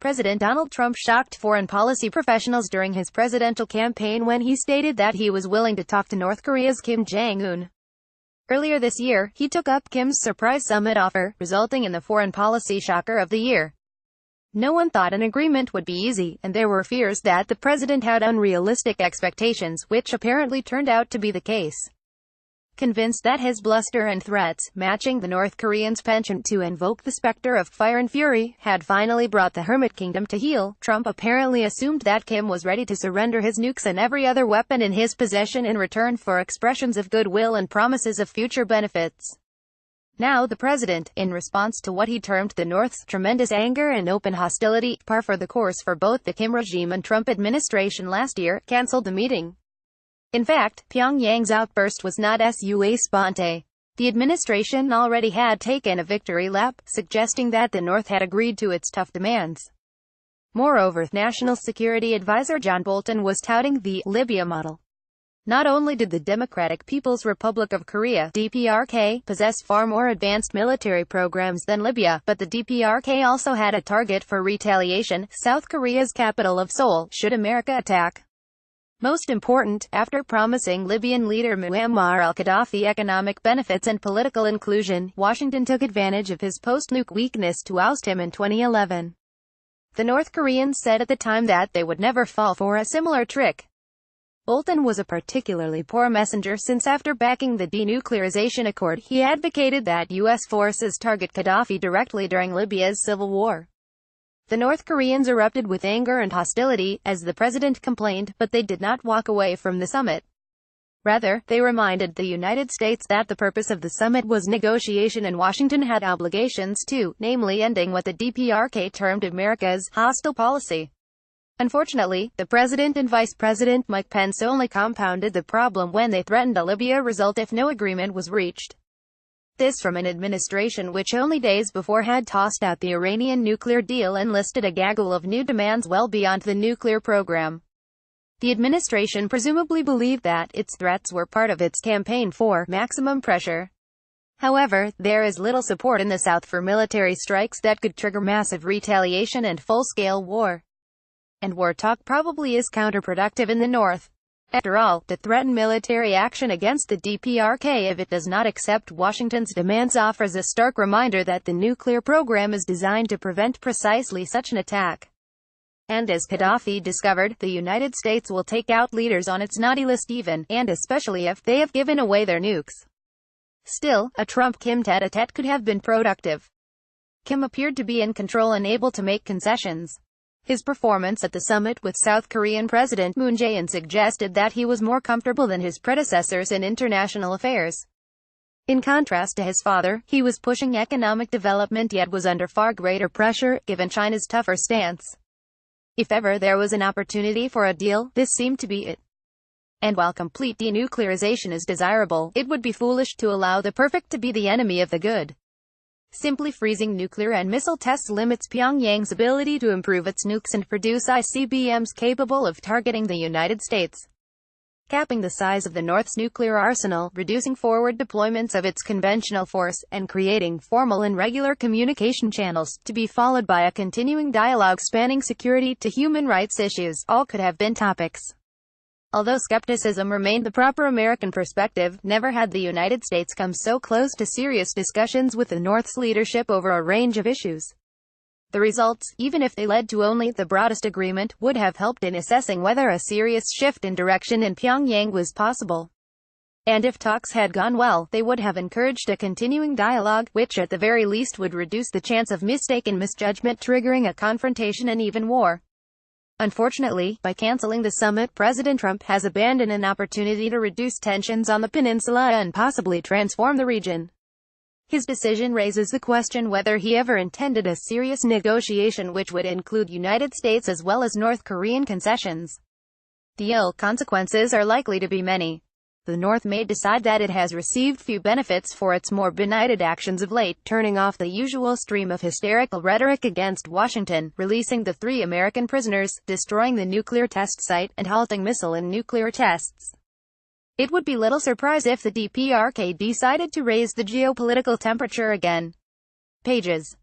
President Donald Trump shocked foreign policy professionals during his presidential campaign when he stated that he was willing to talk to North Korea's Kim Jong-un. Earlier this year, he took up Kim's surprise summit offer, resulting in the foreign policy shocker of the year. No one thought an agreement would be easy, and there were fears that the president had unrealistic expectations, which apparently turned out to be the case. Convinced that his bluster and threats, matching the North Koreans' penchant to invoke the specter of fire and fury, had finally brought the Hermit Kingdom to heel, Trump apparently assumed that Kim was ready to surrender his nukes and every other weapon in his possession in return for expressions of goodwill and promises of future benefits. Now the president, in response to what he termed the North's tremendous anger and open hostility, par for the course for both the Kim regime and Trump administration last year, canceled the meeting. In fact, Pyongyang's outburst was not sua sponte. The administration already had taken a victory lap, suggesting that the North had agreed to its tough demands. Moreover, National Security Advisor John Bolton was touting the Libya model. Not only did the Democratic People's Republic of Korea (DPRK) possess far more advanced military programs than Libya, but the DPRK also had a target for retaliation: South Korea's capital of Seoul, should America attack. Most important, after promising Libyan leader Muammar al-Gaddafi economic benefits and political inclusion, Washington took advantage of his post-nuke weakness to oust him in 2011. The North Koreans said at the time that they would never fall for a similar trick. Bolton was a particularly poor messenger since after backing the denuclearization accord, he advocated that U.S. forces target Gaddafi directly during Libya's civil war. The North Koreans erupted with anger and hostility, as the president complained, but they did not walk away from the summit. Rather, they reminded the United States that the purpose of the summit was negotiation and Washington had obligations too, namely ending what the DPRK termed America's hostile policy. Unfortunately, the President and Vice President Mike Pence only compounded the problem when they threatened a Libya result if no agreement was reached. This from an administration which only days before had tossed out the Iranian nuclear deal and listed a gaggle of new demands well beyond the nuclear program. The administration presumably believed that its threats were part of its campaign for maximum pressure. However, there is little support in the South for military strikes that could trigger massive retaliation and full-scale war. And war talk probably is counterproductive in the North. After all, to threaten military action against the DPRK if it does not accept Washington's demands offers a stark reminder that the nuclear program is designed to prevent precisely such an attack. And as Gaddafi discovered, the United States will take out leaders on its naughty list even, and especially if they have given away their nukes. Still, a Trump-Kim tête-à-tête could have been productive. Kim appeared to be in control and able to make concessions. His performance at the summit with South Korean President Moon Jae-in suggested that he was more comfortable than his predecessors in international affairs. In contrast to his father, he was pushing economic development yet was under far greater pressure, given China's tougher stance. If ever there was an opportunity for a deal, this seemed to be it. And while complete denuclearization is desirable, it would be foolish to allow the perfect to be the enemy of the good. Simply freezing nuclear and missile tests limits Pyongyang's ability to improve its nukes and produce ICBMs capable of targeting the United States. Capping the size of the North's nuclear arsenal, reducing forward deployments of its conventional force, and creating formal and regular communication channels, to be followed by a continuing dialogue spanning security to human rights issues, all could have been topics. Although skepticism remained the proper American perspective, never had the United States come so close to serious discussions with the North's leadership over a range of issues. The results, even if they led to only the broadest agreement, would have helped in assessing whether a serious shift in direction in Pyongyang was possible. And if talks had gone well, they would have encouraged a continuing dialogue, which at the very least would reduce the chance of mistaken misjudgment triggering a confrontation and even war. Unfortunately, by canceling the summit, President Trump has abandoned an opportunity to reduce tensions on the peninsula and possibly transform the region. His decision raises the question whether he ever intended a serious negotiation which would include United States as well as North Korean concessions. The ill consequences are likely to be many. The North may decide that it has received few benefits for its more benighted actions of late, turning off the usual stream of hysterical rhetoric against Washington, releasing the 3 American prisoners, destroying the nuclear test site, and halting missile and nuclear tests. It would be little surprise if the DPRK decided to raise the geopolitical temperature again. Pages.